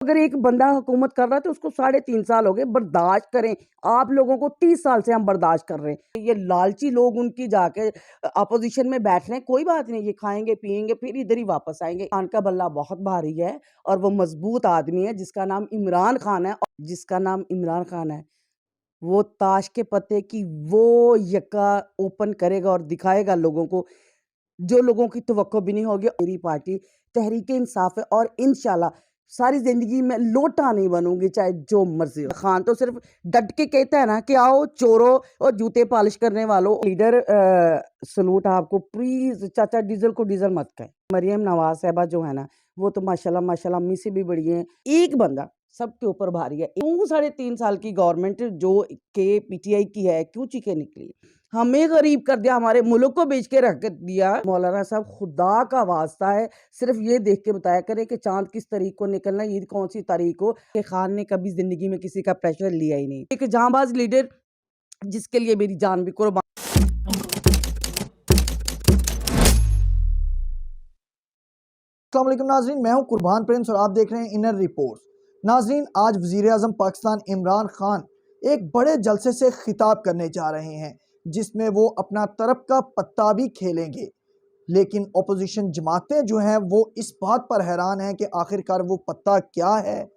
अगर एक बंदा हुकूमत कर रहा है तो उसको 3.5 साल हो गए, बर्दाश्त करें। आप लोगों को 30 साल से हम बर्दाश्त कर रहे हैं। ये लालची लोग उनकी जाके अपोजिशन में बैठ रहे हैं, कोई बात नहीं, ये खाएंगे पिएंगे फिर इधर ही वापस आएंगे। खान का बल्ला बहुत भारी है और वो मजबूत आदमी है जिसका नाम इमरान खान है। वो ताश के पत्ते की वो यक्का ओपन करेगा और दिखाएगा लोगों को, जो लोगों की तवक्को भी नहीं होगी। मेरी पार्टी तहरीक इंसाफ है और इंशाल्लाह सारी जिंदगी में लोटा नहीं बनूंगी, चाहे जो मर्जी हो। खान तो सिर्फ डट के कहता है ना कि आओ चोरों और जूते पॉलिश करने वालों। लीडर सलूट आपको, प्लीज चाचा डीजल को डीजल मत कहें। मरियम नवाज साहबा जो है ना, वो तो माशाल्लाह माशाल्लाह अम्मी से भी बड़ी है। एक बंदा सबके ऊपर भारी है। क्यों 3.5 साल की गवर्नमेंट जो के पीटीआई की है क्यों चीखे निकली? हमें गरीब कर दिया, हमारे मुल्क को बेच के रख दिया। मौलाना साहब खुदा का वास्ता है, सिर्फ ये देख के बताया करें कि चांद किस तारीख को निकलना है, ईद कौन सी तारीख को। कि खान ने कभी जिंदगी में किसी का प्रेशर लिया ही नहीं। एक जांबाज लीडर जिसके लिए मेरी जान भी कुर्बान। अस्सलाम वालेकुम नाजरीन, मैं हूं कुर्बान प्रिंस और आप देख रहे हैं इनर रिपोर्ट। नाजरीन, आज वजीर आजम पाकिस्तान इमरान खान एक बड़े जलसे से खिताब करने जा रहे हैं जिसमें वो अपना तरफ का पत्ता भी खेलेंगे। लेकिन अपोजिशन जमातें जो हैं वो इस बात पर हैरान हैं कि आखिरकार वो पत्ता क्या है,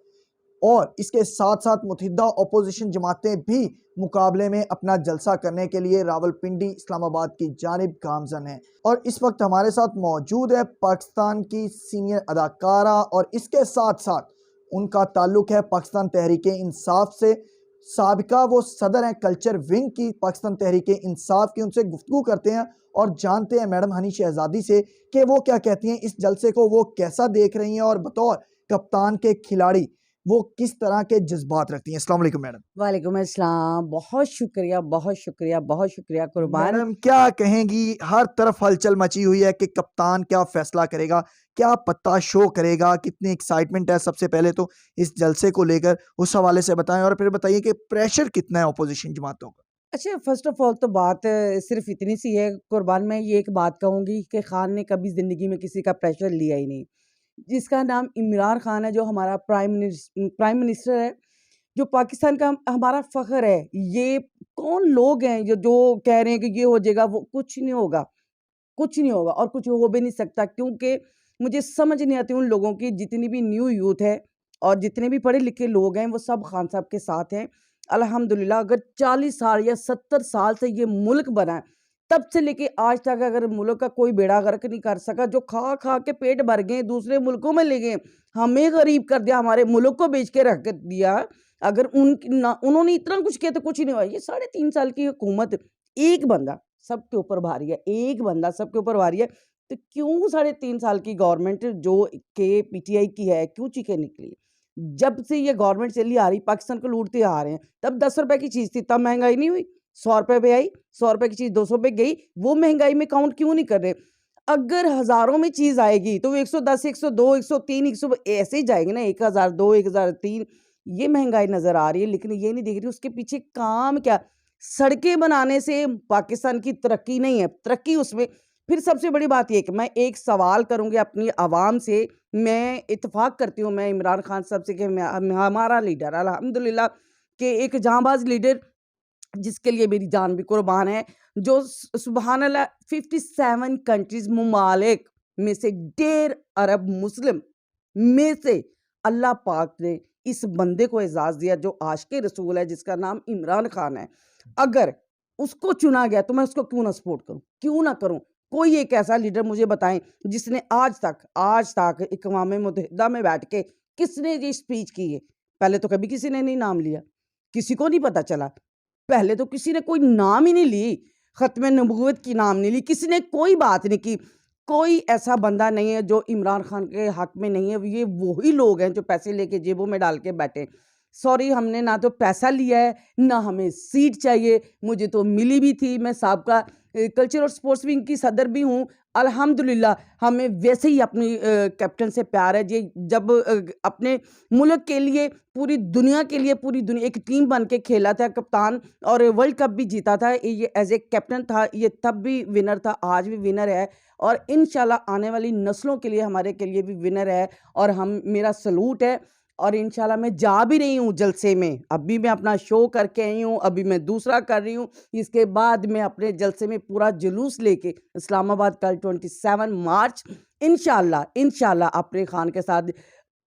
और इसके साथ साथ मुतहिदा अपोजिशन जमातें भी मुकाबले में अपना जलसा करने के लिए रावलपिंडी इस्लामाबाद की जानिब गामजन हैं। और इस वक्त हमारे साथ मौजूद है पाकिस्तान की सीनियर अदाकारा और इसके साथ साथ उनका ताल्लुक है पाकिस्तान तहरीक इंसाफ से। साबिका वो सदर हैं कल्चर विंग की पाकिस्तान तहरीक इंसाफ की। उनसे गुफ्तगू करते हैं और जानते हैं मैडम हनी शहजादी से कि वो क्या कहती हैं, इस जलसे को वो कैसा देख रही हैं और बतौर कप्तान के खिलाड़ी वो किस तरह के जज्बात रखती हैं। अस्सलाम वालेकुम मैडम। वालेकुम अस्सलाम, बहुत शुक्रिया बहुत शुक्रिया बहुत शुक्रिया कुर्बान। मैडम क्या कहेंगी, हर तरफ हलचल मची हुई है कि कप्तान क्या फैसला करेगा, क्या पत्ता शो करेगा, कितनी एक्साइटमेंट है सबसे पहले तो इस जलसे को लेकर, उस हवाले से बताएं और फिर बताइए कि प्रेशर कितना है अपोजिशन जमातों का। अच्छा, फर्स्ट ऑफ ऑल तो बात सिर्फ इतनी सी है कुर्बान। मैं ये एक बात कहूँगी कि खान ने कभी ज़िंदगी में किसी का प्रेशर लिया ही नहीं। जिसका नाम इमरान खान है, जो हमारा प्राइम मिनिस्टर है, जो पाकिस्तान का हमारा फ़ख्र है। ये कौन लोग हैं जो जो कह रहे हैं कि ये हो जाएगा, वो कुछ नहीं होगा, कुछ नहीं होगा और कुछ हो भी नहीं सकता। क्योंकि मुझे समझ नहीं आती उन लोगों की, जितनी भी न्यू यूथ है और जितने भी पढ़े लिखे लोग हैं वो सब खान साहब के साथ हैं। अल्हम्दुलिल्लाह, अगर 40 साल या 70 साल से ये मुल्क बना है, तब से लेके आज तक अगर मुल्क का कोई बेड़ा गर्क नहीं कर सका। जो खा खा के पेट भर गए, दूसरे मुल्कों में ले गए, हमें गरीब कर दिया, हमारे मुल्क को बेच के रख दिया। अगर उन्होंने इतना कुछ किया तो कुछ ही नहीं हुआ। ये 3.5 साल की हुकूमत, एक बंदा सबके ऊपर भारी है, एक बंदा सबके ऊपर भारी है। तो क्यों 3.5 साल की गवर्नमेंट जो के पीटीआई की है क्यों चीखे निकली? जब से ये गवर्नमेंट चली आ रही, पाकिस्तान को लूटते आ रहे हैं। तब 10 रुपए की चीज़ थी, तब महँगाई नहीं हुई। 100 रुपए पे आई, 100 रुपए की चीज़ 200 पे गई। वो महँगाई में काउंट क्यों नहीं कर रहे? अगर हज़ारों में चीज़ आएगी तो वो 110, 102, 103, 100 ऐसे ही जाएँगे ना, 1002, 1003। ये महँगाई नज़र आ रही है, लेकिन ये नहीं दिख रही उसके पीछे काम क्या? सड़कें बनाने से पाकिस्तान की तरक्की नहीं है, तरक्की उसमें। फिर सबसे बड़ी बात ये है कि मैं एक सवाल करूँगी अपनी आवाम से। मैं इत्तेफ़ाक करती हूँ मैं इमरान खान साहब से कि हमारा लीडर अल्हम्दुलिल्लाह कि एक जाँबाज़ लीडर जिसके लिए मेरी जान भी कुर्बान है, जो सुबहान अल्लाह 57 कंट्रीज़ ममालिक में से 1.5 अरब मुस्लिम में से अल्लाह पाक ने इस बंदे को एज़ाज़ दिया जो आशिक़े रसूल है, जिसका नाम इमरान खान है। अगर उसको चुना गया तो मैं उसको क्यों ना सपोर्ट करूँ, क्यों ना करूँ? कोई एक ऐसा लीडर मुझे बताएं जिसने आज तक इक़वाम मुत्तहिदा में बैठ के किसने ये स्पीच की है? पहले तो कभी किसी ने नहीं नाम लिया, किसी को नहीं पता चला। पहले तो किसी ने कोई नाम ही नहीं ली, ख़त्म नबूवत की नाम नहीं ली, किसी ने कोई बात नहीं की। कोई ऐसा बंदा नहीं है जो इमरान खान के हक में नहीं है। ये वही लोग हैं जो पैसे लेके जेबों में डाल के बैठे। सॉरी, हमने ना तो पैसा लिया है, ना हमें सीट चाहिए। मुझे तो मिली भी थी, मैं साबका कल्चर और स्पोर्ट्स विंग की सदर भी हूँ। अल्हम्दुलिल्लाह, हमें वैसे ही अपनी कैप्टन से प्यार है। ये जब अपने मुल्क के लिए, पूरी दुनिया के लिए, पूरी दुनिया एक टीम बन के खेला था कप्तान, और वर्ल्ड कप भी जीता था। ये एज ए कैप्टन था, ये तब भी विनर था, आज भी विनर है और इंशाल्लाह आने वाली नस्लों के लिए, हमारे के लिए भी विनर है। और हम, मेरा सलूट है और इंशाल्लाह मैं जा भी रही हूँ जलसे में। अभी मैं अपना शो करके आई हूँ, अभी मैं दूसरा कर रही हूँ। इसके बाद मैं अपने जलसे में पूरा जुलूस लेके इस्लामाबाद कल 27 मार्च इंशाल्लाह अपने खान के साथ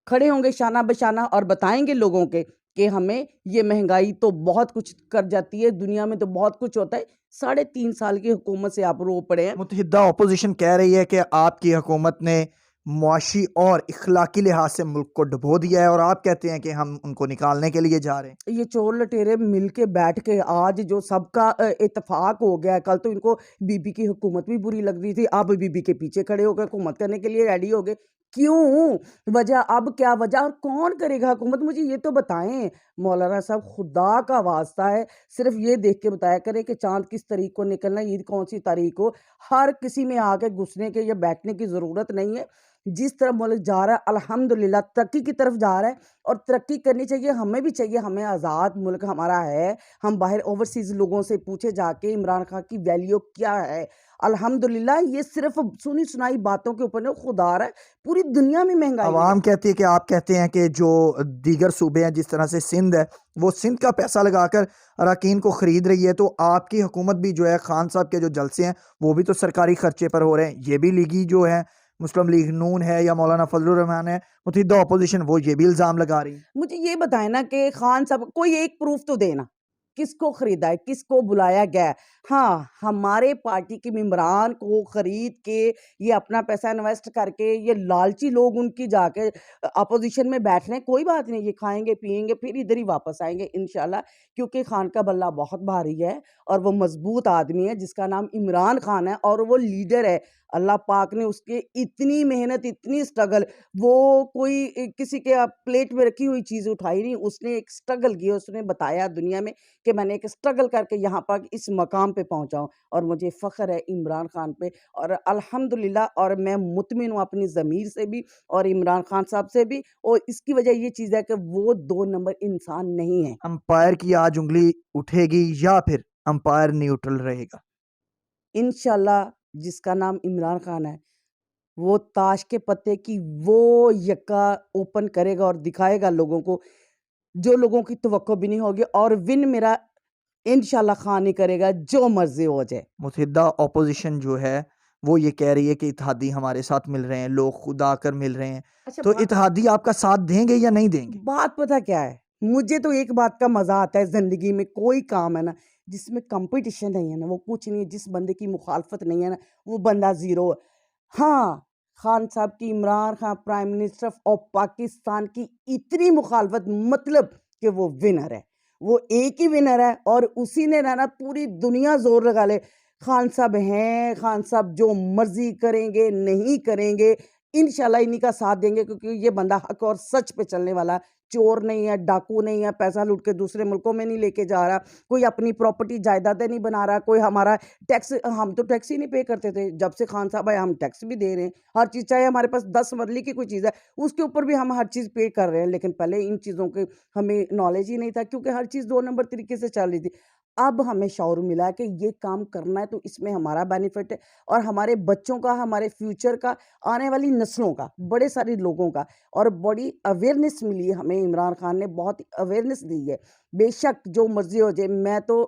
खड़े होंगे शाना बशाना और बताएंगे लोगों के कि हमें ये महंगाई तो बहुत कुछ कर जाती है, दुनिया में तो बहुत कुछ होता है। 3.5 साल की हुकूमत से आप रो पड़े हैं। मुत्तहिदा अपोजिशन कह रही है कि आपकी हुकूमत ने मुआशी और इखलाकी लिहाज से मुल्क को डुबो दिया है और आप कहते हैं कि हम उनको निकालने के लिए जा रहे हैं। ये चोर लटेरे मिल के बैठ के आज जो सबका इत्तेफाक हो गया है। कल तो इनको बीबी की हुकूमत भी बुरी लग रही थी, अब बीबी के पीछे खड़े होकर हुकूमत करने के लिए रेडी हो गए। क्यों? वजह अब क्या वजह और कौन करेगा हुकूमत? मुझे ये तो बताएं मौलाना साहब, खुदा का वास्ता है, सिर्फ ये देख के बताया करें कि चांद किस तारीख को निकलना है, ईद कौन सी तारीख को। हर किसी में आके घुसने के या बैठने की ज़रूरत नहीं है। जिस तरह मुल्क जा रहा है अल्हम्दुलिल्लाह तरक्की की तरफ जा रहा है और तरक्की करनी चाहिए, हमें भी चाहिए। हमें आज़ाद मुल्क हमारा है। हम बाहर ओवरसीज़ लोगों से पूछे जाके इमरान खान की वैल्यू क्या है। अल्हम्दुलिल्लाह ये सिर्फ सुनी सुनाई बातों के ऊपर नहीं, खुदा रहा है पूरी दुनिया में महंगाई है। अवाम कहती है कि आप कहते हैं कि जो दीगर सूबे हैं जिस तरह से सिंध है वो सिंध का पैसा लगाकर अरकान को खरीद रही है, तो आपकी हुकूमत भी जो है खान साहब के जो जलसे हैं वो भी तो सरकारी खर्चे पर हो रहे हैं। ये भी लीगी जो है मुस्लिम लीग नून है या मौलाना फजलुर रहमान है, मुत्तहिदा अपोजिशन, वो ये भी इल्ज़ाम लगा रही है। मुझे ये बताएं ना कि खान साहब कोई एक प्रूफ तो देना, किसको खरीदा है, किसको बुलाया गया है। हाँ, हमारे पार्टी के मेंबरान को खरीद के ये अपना पैसा इन्वेस्ट करके ये लालची लोग उनकी जाके अपोजिशन में बैठ रहे हैं, कोई बात नहीं, ये खाएंगे पिएंगे फिर इधर ही वापस आएंगे इंशाल्लाह। क्योंकि खान का बल्ला बहुत भारी है और वो मजबूत आदमी है जिसका नाम इमरान खान है और वो लीडर है। अल्लाह पाक ने उसके इतनी मेहनत, इतनी स्ट्रगल, वो कोई किसी के प्लेट में रखी हुई चीज़ उठाई नहीं, उसने एक स्ट्रगल किया, उसने बताया दुनिया में कि मैंने एक स्ट्रगल करके यहाँ पर इस मकाम पे पहुँचा हूँ। और मुझे फ़ख्र है इमरान खान पे और अल्हम्दुलिल्लाह, और मैं मुतमिन हूँ अपनी ज़मीर से भी और इमरान खान साहब से भी। और इसकी वजह ये चीज़ है कि वो 2 नंबर इंसान नहीं है। अंपायर की आज उंगली उठेगी या फिर अंपायर न्यूट्रल रहेगा? इंशाल्लाह जिसका नाम इमरान खान है, वो ताश के पत्ते की वो यक्का ओपन करेगा और दिखाएगा लोगों को, जो लोगों की तवक्को भी नहीं होगी। और विन मेरा इंशाल्लाह खान ही करेगा, जो मर्ज़ी हो जाए। मुत्तहिदा अपोजिशन जो है वो ये कह रही है कि इत्तेहादी हमारे साथ मिल रहे हैं, लोग खुद आकर मिल रहे हैं, अच्छा तो इत्तेहादी आपका साथ देंगे या नहीं देंगे? बात पता क्या है? मुझे तो एक बात का मज़ा आता है ज़िंदगी में, कोई काम है ना जिसमें कंपटीशन नहीं है ना, वो कुछ नहीं है। जिस बंदे की मुखालफत नहीं है ना, वो बंदा ज़ीरो है। हाँ, खान साहब की, Imran Khan prime minister of Pakistan की इतनी मुखालफत, मतलब कि वो विनर है। वो एक ही विनर है और उसी ने ना पूरी दुनिया ज़ोर लगा ले। खान साहब हैं, खान साहब जो मर्ज़ी करेंगे, नहीं करेंगे, इंशाल्लाह इन्हीं का साथ देंगे क्योंकि ये बंदा हक और सच पे चलने वाला, चोर नहीं है, डाकू नहीं है, पैसा लूट के दूसरे मुल्कों में नहीं लेके जा रहा, कोई अपनी प्रॉपर्टी जायदादें नहीं बना रहा, कोई हमारा टैक्स, हम तो टैक्स ही नहीं पे करते थे। जब से खान साहब आए हम टैक्स भी दे रहे हैं। हर चीज़, चाहे हमारे पास 10 मरले की कोई चीज़ है, उसके ऊपर भी हम हर चीज़ पे कर रहे हैं। लेकिन पहले इन चीज़ों के हमें नॉलेज ही नहीं था क्योंकि हर चीज़ 2 नंबर तरीके से चल रही थी। अब हमें शऊर मिला कि ये काम करना है तो इसमें हमारा बेनिफिट है और हमारे बच्चों का, हमारे फ्यूचर का, आने वाली नस्लों का, बड़े सारे लोगों का। और बड़ी अवेयरनेस मिली है हमें, इमरान खान ने बहुत अवेयरनेस दी है। बेशक जो मर्ज़ी हो जाए, मैं तो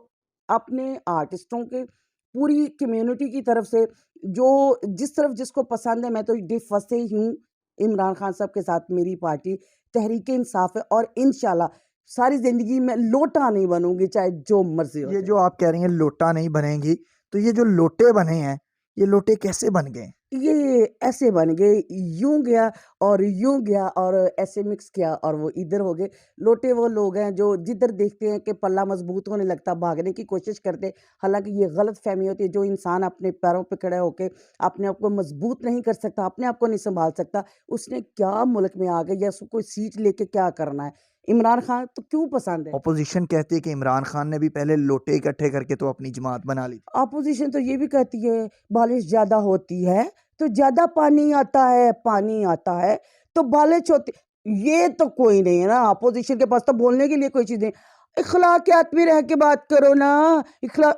अपने आर्टिस्टों के पूरी कम्युनिटी की तरफ से, जो जिस तरफ जिसको पसंद है, मैं तो डे फर्स्ट से ही हूँ इमरान खान साहब के साथ। मेरी पार्टी तहरीक इंसाफ है और इंशाल्लाह सारी ज़िंदगी में लोटा नहीं बनूँगी, चाहे जो मर्ज़ी हो ये जाए। जो आप कह रही हैं लोटा नहीं बनेंगी, तो ये जो लोटे बने हैं, ये लोटे कैसे बन गए? ये ऐसे बन गए, यूँ गया और यूँ गया और ऐसे मिक्स किया और वो इधर हो गए। लोटे वो लोग हैं जो जिधर देखते हैं कि पल्ला मज़बूत होने लगता, भागने की कोशिश करते। हालाँकि ये गलतफ़हमी होती है। जो इंसान अपने पैरों पे खड़े होके अपने आप को मज़बूत नहीं कर सकता, अपने आप को नहीं सँभाल सकता, उसने क्या मुल्क में आके या उसको कोई सीट लेके क्या करना है? इमरान खान तो क्यों पसंद है? अपोजिशन कहती है कि इमरान खान ने भी पहले लोटे इकट्ठे करके तो अपनी जमात बना ली। अपोज़िशन तो ये भी कहती है बारिश ज़्यादा होती है तो ज़्यादा पानी आता है, पानी आता है तो बारिश होती। ये तो कोई नहीं है ना, अपोज़िशन के पास तो बोलने के लिए कोई चीज़ नहीं। इख़्लाक़ियात में रह के बात करो ना, इख़्ला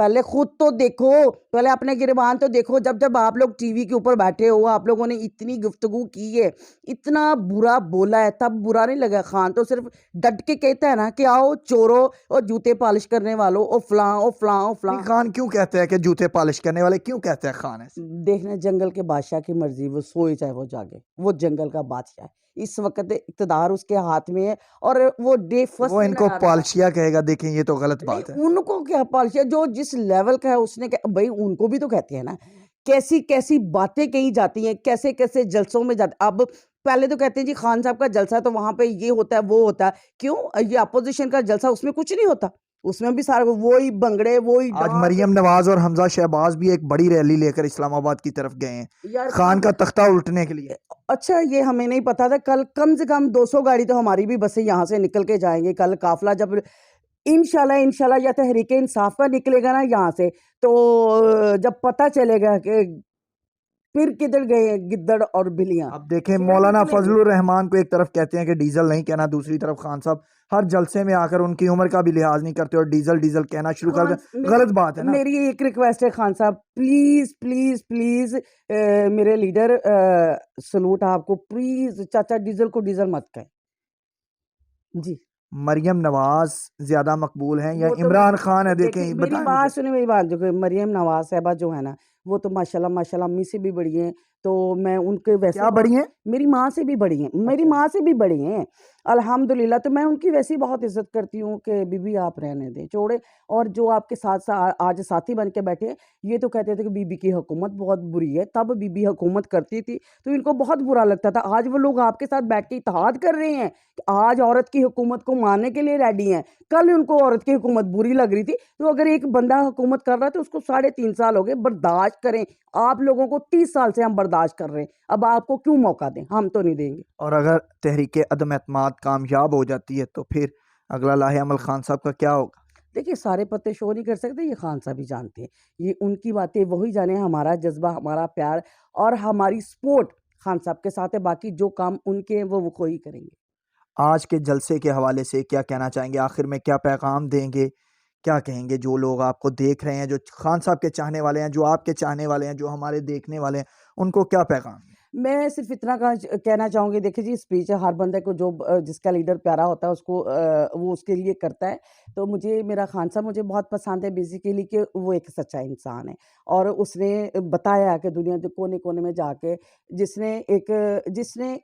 पहले खुद तो देखो, पहले अपने गिरबान तो देखो। जब आप लोग टीवी के ऊपर बैठे हो, आप लोगों ने इतनी गुफ्तगू की है, इतना बुरा बोला है, तब बुरा नहीं लगा। खान तो सिर्फ डट के कहता है ना कि आओ चोरों और जूते पॉलिश करने वालों, ओ फलां ओ फलां ओ नहीं, फलां। खान क्यों कहते हैं कि जूते पॉलिश करने वाले, क्यों कहते हैं खान ऐसे? देखना, जंगल के बादशाह की मर्जी, वो सोए चाहे वो जागे, वो जंगल का बादशाह है। इस वक्त इक़्तिदार उसके हाथ में है और वो डे तो फर्स्ट वो से इनको लड़ा रहा है। पॉलिशिया कहेगा, देखें ये तो गलत नहीं, बात है। उनको क्या पॉलिसी, जो जिस लेवल का है उसने भाई उनको भी तो कहते हैं ना, कैसी कैसी बातें कही जाती हैं, कैसे कैसे जलसों में जाते। अब पहले तो कहते हैं जी खान साहब का जलसा है तो वहां पे ये होता है वो होता है। क्यों? ये अपोजिशन का जलसा, उसमें कुछ नहीं होता, उसमें भी सारा वही भंगड़े, वही आज डांस। मरियम नवाज और हमजा शहबाज भी एक बड़ी रैली लेकर इस्लामाबाद की तरफ गए हैं यार खान का तख्ता उल्टने के लिए। अच्छा, ये हमें नहीं पता था। कल कम से कम 200 गाड़ी तो हमारी भी बसें यहाँ से निकल के जाएंगे। कल काफिला जब इंशाल्लाह इंशाल्लाह या तहरीक इंसाफ का निकलेगा ना यहाँ से, तो जब पता चलेगा कि फिर किधर गए हैं गिद्दड़ और बिल्लियां, अब देखें, फिर मौलाना निकलेंगे। फजलुर रहमान को एक तरफ कहते हैं कि डीजल नहीं कहना, दूसरी तरफ खान साहब हर जलसे में आकर उनकी उम्र का भी लिहाज नहीं करते और डीजल डीजल कहना शुरू कर खान, दे। मेरी गलत बात है ना। मेरी एक रिक्वेस्ट है खान साहब, प्लीज प्लीज प्लीज, मेरे लीडर, सलूट आपको, प्लीज चाचा डीजल को डीजल मत कहें जी। मरियम नवाज ज्यादा मकबूल हैं या वो तो इमरान खान है, देखिए, देखें मेरी बताएं बात मुझे। सुनिए, मेरी बात देखो, मरियम नवाज साहिबा जो है ना, वो तो माशाल्लाह माशाल्लाह अम्मी से भी बड़ी हैं। तो मैं उनके वैसे क्या बहुत, बड़ी हैं? मेरी माँ से भी बड़ी हैं, मेरी अच्छा। माँ से भी बड़ी हैं अल्हम्दुलिल्लाह। तो मैं उनकी वैसे ही बहुत इज्जत करती हूँ कि बीबी आप रहने दें छोड़े। और जो आपके साथ आज साथी बन के बैठे हैं, ये तो कहते थे कि बीबी की हुकूमत बहुत बुरी है, तब बीबी हुकूमत करती थी तो इनको बहुत बुरा लगता था। आज वो लोग आपके साथ बैठ के इत्तेहाद कर रहे हैं कि आज औरत की हुकूमत को मानने के लिए रेडी हैं। कल उनको औरत की हुकूमत बुरी लग रही थी, तो अगर एक बंदा हुकूमत कर रहा है तो उसको 3.5 साल हो गए, बर्दाश्त करें। आप लोगों को 30 साल से हम बर्दाश्त कर रहे हैं, अब आपको क्यों मौका दें? हम तो नहीं देंगे। और अगर तहरीक अदम एतमाद कामयाब हो जाती है तो फिर अगला लाहे अमल खान साहब का क्या होगा? देखिए, सारे पत्ते शो नहीं कर सकते, ये खान साहब ही जानते हैं। ये उनकी बातें वही जाने, हमारा जज्बा, हमारा प्यार और हमारी सपोर्ट खान साहब के साथ है। बाकी जो काम उनके हैं वो ही करेंगे। आज के जलसे के हवाले से क्या कहना चाहेंगे? आखिर में क्या पैगाम देंगे? क्या कहेंगे जो लोग आपको देख रहे हैं, जो खान साहब के चाहने वाले हैं, जो आपके चाहने वाले हैं, जो हमारे देखने वाले हैं, उनको क्या पैगाम दें? मैं सिर्फ़ इतना कहना चाहूँगी, देखिए जी, स्पीच है, हर बंदे को जो जिसका लीडर प्यारा होता है उसको वो उसके लिए करता है। तो मुझे मेरा खान साहब मुझे बहुत पसंद है बेसिकली कि वो एक सच्चा इंसान है और उसने बताया कि दुनिया के कोने-कोने में जाके जिसने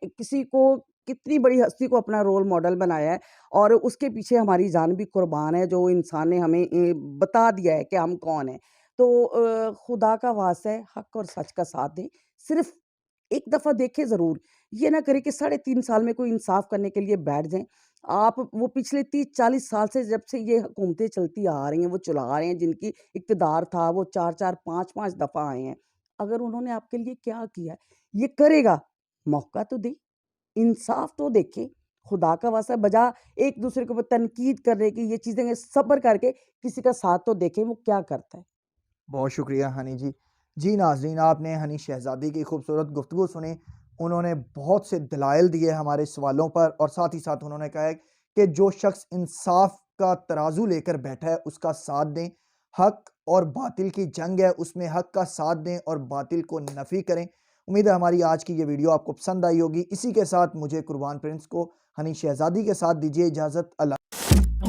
किसी को, कितनी बड़ी हस्ती को अपना रोल मॉडल बनाया है और उसके पीछे हमारी जान भी कुर्बान है, जो इंसान ने हमें बता दिया है कि हम कौन हैं। तो खुदा का वास्ता है, हक और सच का साथ दें। सिर्फ़ एक दफ़ा देखें ज़रूर, ये ना करें कि 3.5 साल में कोई इंसाफ़ करने के लिए बैठ जाएँ। आप वो पिछले 30-40 साल से जब से ये हुकूमतें चलती आ रही हैं, वो चला रहे हैं, जिनकी इक़्तिदार था, वो 4-4 5-5 दफ़ा आए हैं। अगर उन्होंने आपके लिए क्या किया है, ये करेगा, मौका तो दें, इंसाफ़ तो देखें। खुदा का वास्ता, बजाय एक-दूसरे के ऊपर तनकीद करने की, ये चीज़ें सब्र करके किसी का साथ तो देखें, वो क्या करता है। बहुत शुक्रिया हनी जी। जी नाज़रीन, आपने हनी शहज़ादी की खूबसूरत गुफ्तगू सुनी। उन्होंने बहुत से दलाइल दिए हमारे सवालों पर और साथ ही साथ उन्होंने कहा है कि जो शख्स इंसाफ का तराजू लेकर बैठा है उसका साथ दें। हक और बातिल की जंग है, उसमें हक का साथ दें और बातिल को नफ़ी करें। उम्मीद है हमारी आज की ये वीडियो आपको पसंद आई होगी। इसी के साथ मुझे कुर्बान प्रिंस को हनी शहज़ादी के साथ दीजिए इजाज़त। अल्लाह।